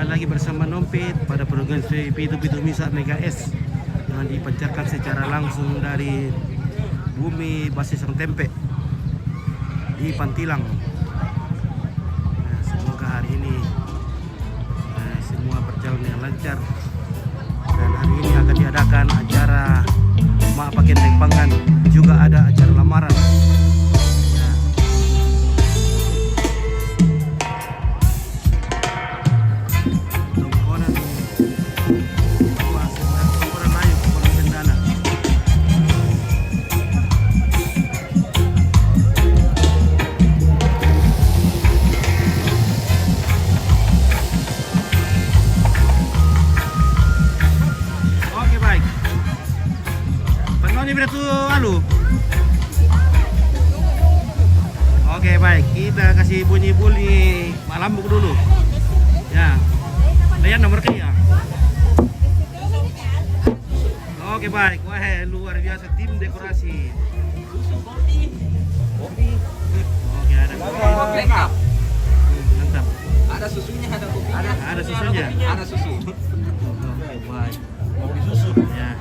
Kembali lagi bersama Nompit pada program Pitu-Pitu Misa Mega S yang dipancarkan secara langsung dari bumi Basis Tempe di Pantilang. Nah, semoga hari ini semua berjalan dengan lancar, dan hari ini akan diadakan acara Mak Pakai Pangan, juga ada acara lamaran. Oke, baik, kita kasih bunyi-bunyi malam buku dulu. Ya, lihat nomor ya. Oke, baik, wah luar biasa tim dekorasi. Kopi. Oke, ada kopi lengkap. Mantap. Ada susunya, ada kopi. Ada susunya. Ada susu. Oke, baik. Kopi susu. Ya.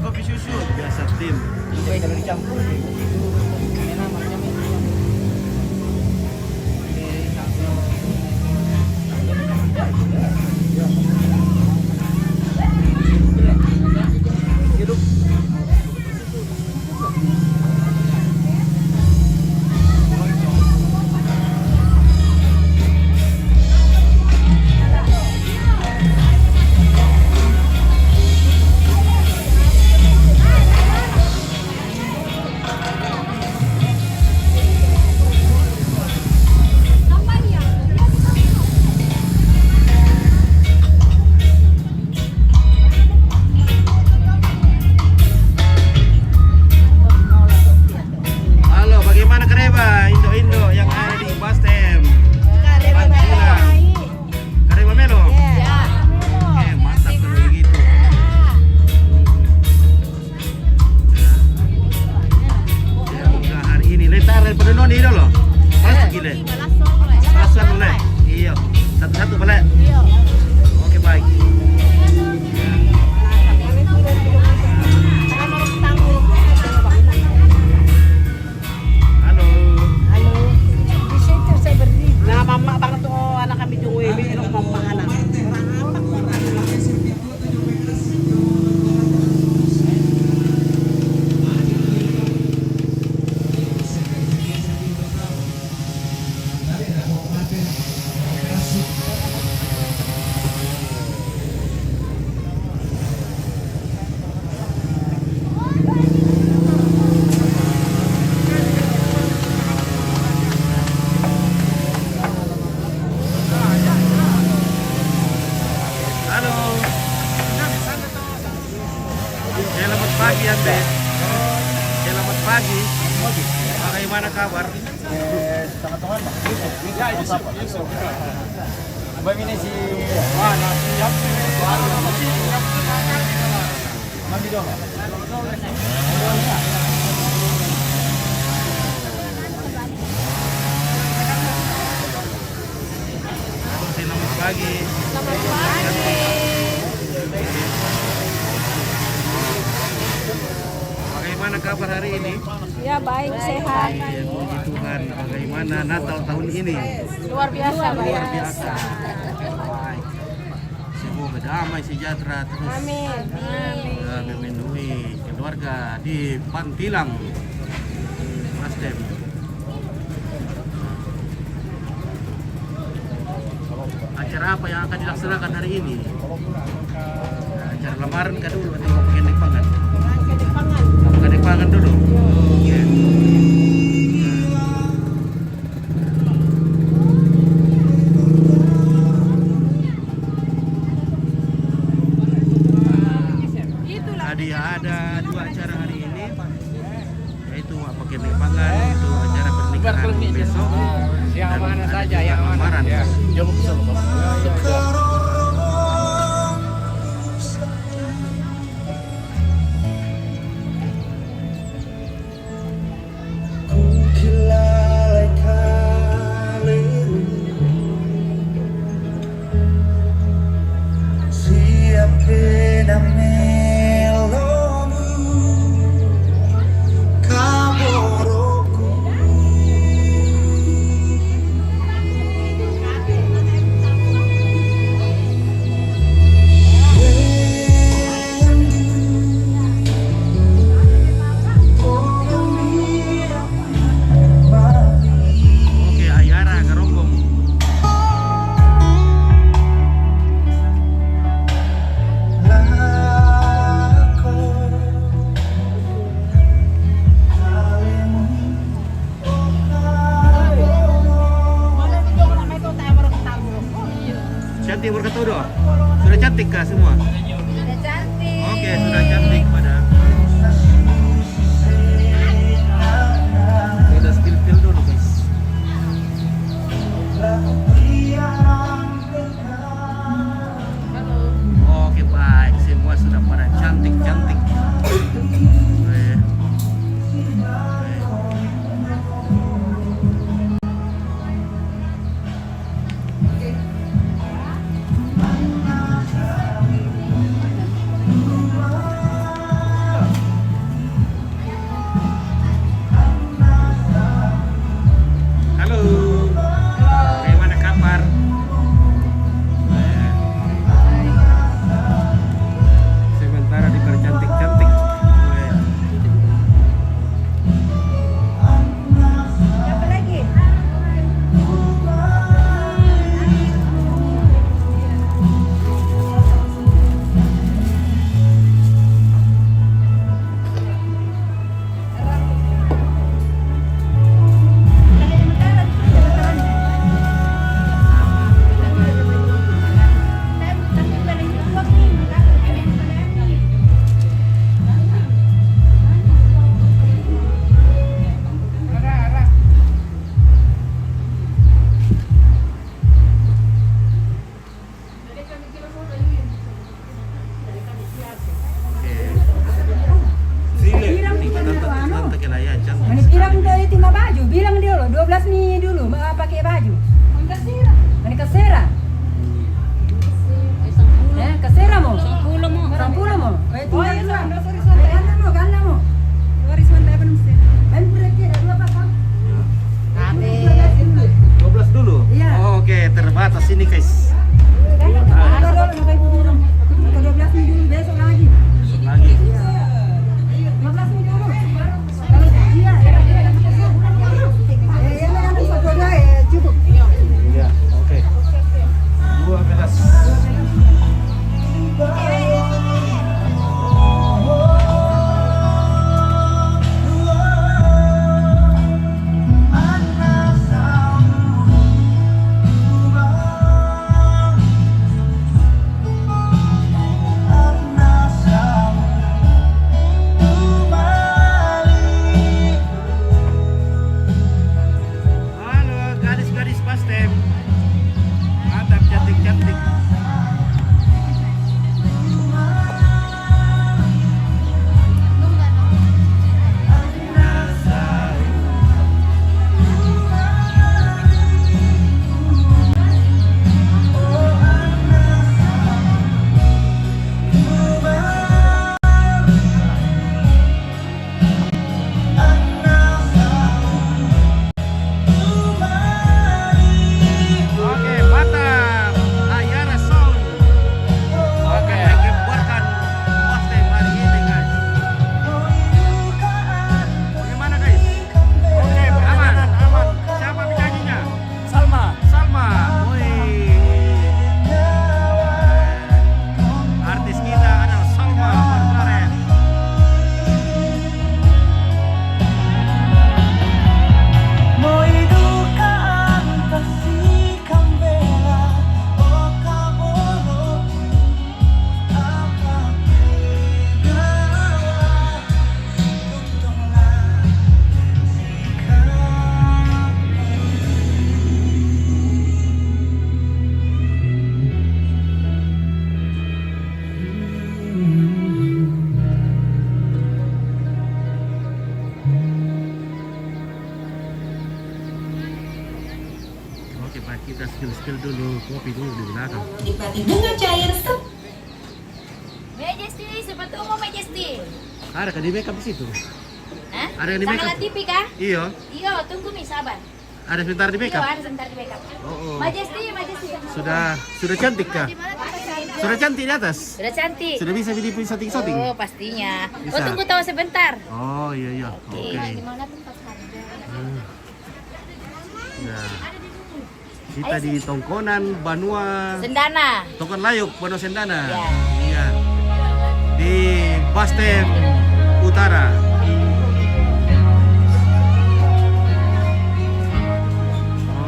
Kopi susu. Biasa tim. Kalau dicampur. Satu-satu balik. Oke, baik. Halo. Di situ saya berdiri. Nah, mama banget tuh anak kami tuh ini mama anak. Selamat pagi Ande. Selamat pagi. Bagaimana kabar? Tengah-tengah Pak. Ya, Yusuf. Abang ini si mana siap. Mandi dong. Selamat pagi. Selamat pagi. Bagaimana kabar hari ini? Ya, baik, sehat. Ya, puji Tuhan. Bagaimana Natal tahun ini? Luar biasa, Luar biasa. Baik. Semoga damai sejahtera terus. Amin. Memenuhi keluarga di Pantilang, Nasdem. Acara apa yang akan dilaksanakan hari ini? Acara lamaran kah dulu atau mau pakai pangan? Pakai pangan dulu. Oke. Tadi ada dua acara hari ini, yaitu pakai pangan, itu acara pernikahan besok. Yang mana saja, yang lamaran. Ya. cantik berkatodo. Sudah cantik kah semua? Sudah cantik. Oke, sudah cantik pada. Kita spill dulu guys. Oke baik, semua sudah pada cantik-cantik. Weh. Halo. Bagaimana kabar? Sementara dipercantik-cantik. Apa lagi? Mana bilang dia itu mau baju, bilang dia loh 12 nih dulu mau pakai baju. Mana kesera? Kesera mau? Sampula mau? Oh iya, ganda mau. 12 dulu? Iya. Oh, oke, terbatas ini guys. Besok lagi. Lagi. 15 nih dulu. Cukup. Iya, oke. 12. Halo, gadis-gadis Bastem. Mantap, cantik-cantik. Oke, mantap. Ayara Sound. Oke, mengibarkan Bastem hari ini guys. Bagaimana guys? Oke, aman. Siapa penyanyinya? Salma. Salma. Woi. Artis kita adalah Salma Barbarek. Oke, baik, kita spill dulu kopi dulu di belakang. Nikmati bunga cair Majesty, sepatu mau Majesty. Ada kan di makeup di situ? Hah? Ada yang di Sama makeup? lah TV kah? Iya, Iya, tunggu nih, sabar. ada sebentar di Iya, makeup. ada sebentar di makeup. Oh. Majesty. Sudah cantik kah? Sudah cantik di atas? Sudah cantik. Sudah bisa di shooting? Oh, pastinya. Bisa. Oh, tunggu tahu sebentar. Oh iya. Oke. Di mana tempat harga? Nah, kita di Tongkonan Banua, Sendana. Tongkon Layuk, Banua Sendana. Ya. Iya. Di Bastem Utara.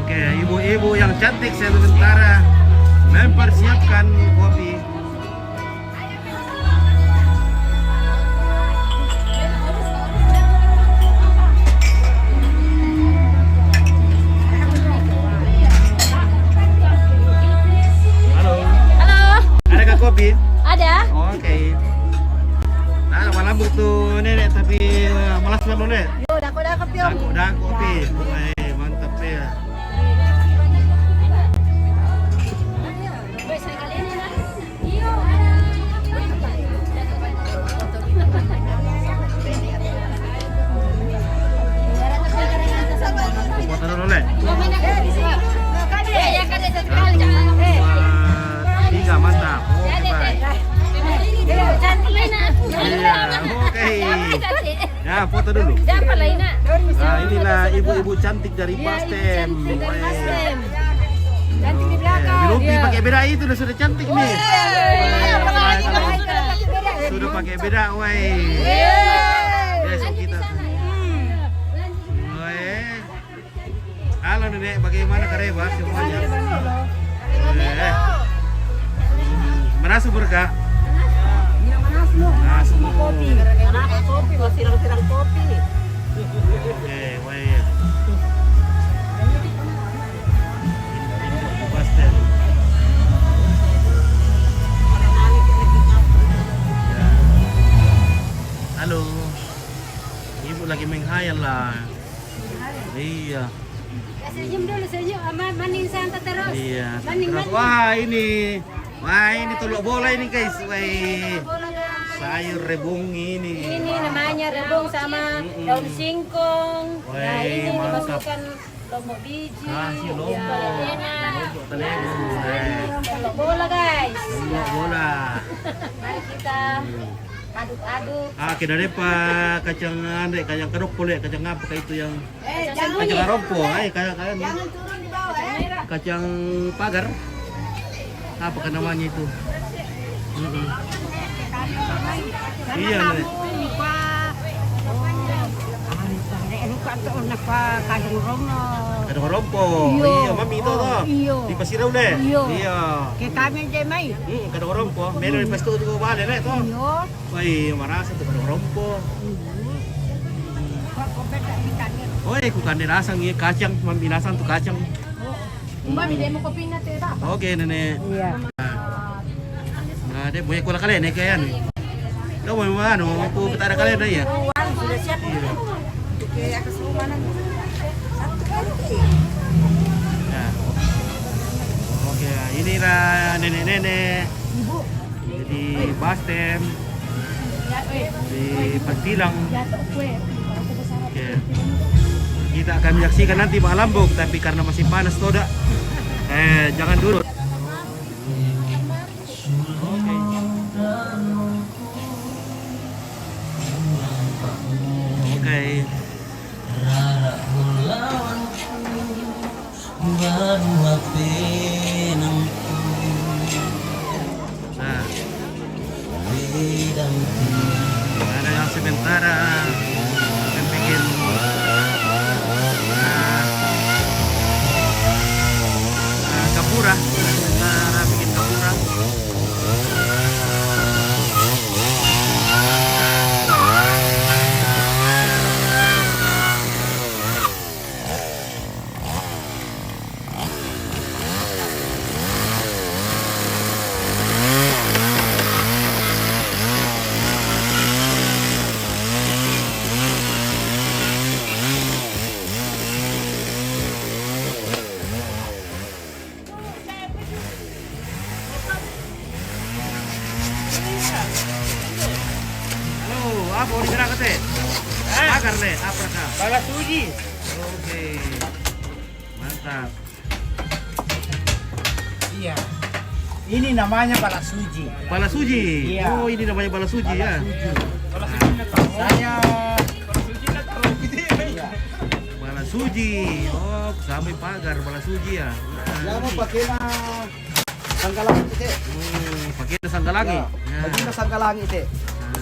Oke, ibu-ibu yang cantik sementara mempersiapkan kopi. Halo, Halo, adakah kopi? ada? Oke. Nah, malam tuh nenek tapi malas banget nenek. Yo, dako yo. Dah kopi. Wah, mantap ya. Foto dulu le. Tiga mantap. Oke, baik. Iya, oke. Ya, foto dulu. Nah, inilah ibu-ibu cantik dari Bastem. Cantik di belakang. Bilupi pakai beda itu sudah cantik nih. Sudah pakai beda, woi. Besok kita. Woi. Halo nenek, bagaimana kabar semuanya? Merasa berkah? Nah, semua kopi. Kenapa kopi? Masih sirang kopi. Oke, woi. Bastem. Ya. Halo. Ibu lagi menghayal lah. Iya. Senyum dulu, senyum. Maning santai terus. Iya. Maning, Terus, maning. wah ini telur bola ini guys. Wah. Sayur rebung ini. Ini namanya rebung sama daun singkong. Nah, Woi, ini mantap. dimasukkan lombok biji. Kasih lombok. Lombok telegu. Lombok bola, guys. Lombok bola. Mari kita aduk-aduk. Kita ada kacang ande, kacang kerok boleh, kacang apa kayak itu yang Jangan kacang arompo, kayak turun di bawah, kacang pagar. Apa kan namanya itu? Iya nih. Kacang arompo. Iya, mami itu toh. Di Pasirau deh. Iya. Kayak kami aja mai. Kacang arompo. Meron di pasto juga balik nih toh. Woi, marasa tuh kacang arompo. Woi, kukan dirasang ya kacang, mami rasang tuh kacang. Mami, dia mau kopi na tira. Oke, nenek. Iya. Nah, dia punya kuala kalian nih kayak nih. Kau mau mana? Aku petara kalian dah ya. Sudah siap. Oke, aku suruh mana? Nah. Oke, inilah nenek-nenek. Di Bastem. Di Pantilang. Oke. Kita akan menyaksikan nanti Pak Lambung, tapi karena masih panas toda. Jangan dulu. Oke. Oke. Nah. Ada yang sementara akan bikin kapura, sementara bikin kapura. Apa mau digerak kete? Agar le, apa kah? Balas uji. Oke, mantap. Iya. Ini namanya balas uji. Bala suji. Iya. Oh, ini namanya bala suji ya. Saya Bala suji. Oh, sampai pagar bala suji ya. mau pakai na sanggalang itu. Pakai sanggalangi. Pakai na sanggalang itu.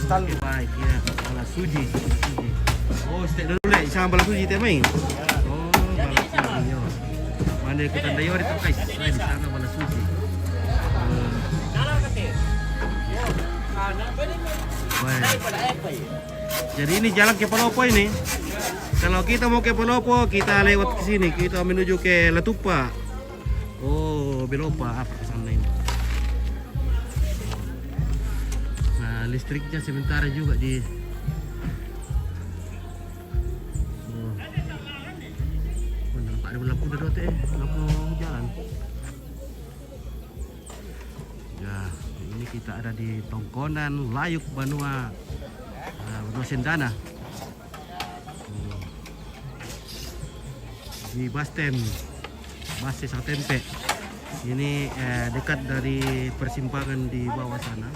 Oke, baik ya. Bala suji. Suji. Oh, stay dulu le. Isang bala suji teh main. Oh, bala suji. Yo. Mana ikutan dayo dito guys. Di sana bala suji. Baik. Jadi ini jalan ke Palopo ini. Kalau kita mau ke Palopo, kita lewat ke sini. Kita menuju ke Latupa. Oh, Belopa apa ke sana ini. Nah, listriknya sementara juga di nampak ada lampu dah teh, lampu jalan. Ya, ini kita ada di Tongkonan, Layuk, Banua, Banua Sendana. Di Basten, Base Sang Tempe. Ini dekat dari persimpangan di bawah sana.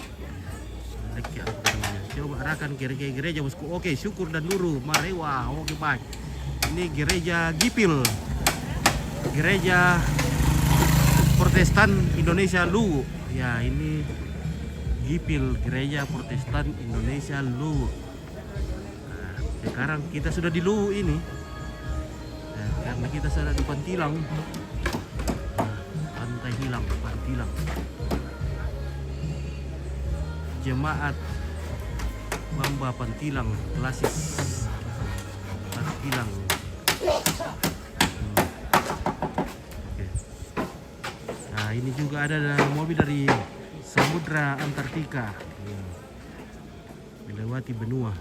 Dekat apa namanya? Coba arahkan ke gereja bosku. Oke, syukur dan nuru, marewa. Oke baik. Ini gereja Gipil, gereja Protestan Indonesia Luwu. Ya ini Gipil, gereja Protestan Indonesia Luwu. Nah, sekarang kita sudah di Luwu ini. Nah, karena kita sudah di Pantilang. Nah, Pantai Hilang, Pantilang. Jemaat Bamba Pantilang klasis Pantilang. Oke. Nah ini juga ada mobil dari Samudra Antartika melewati benua.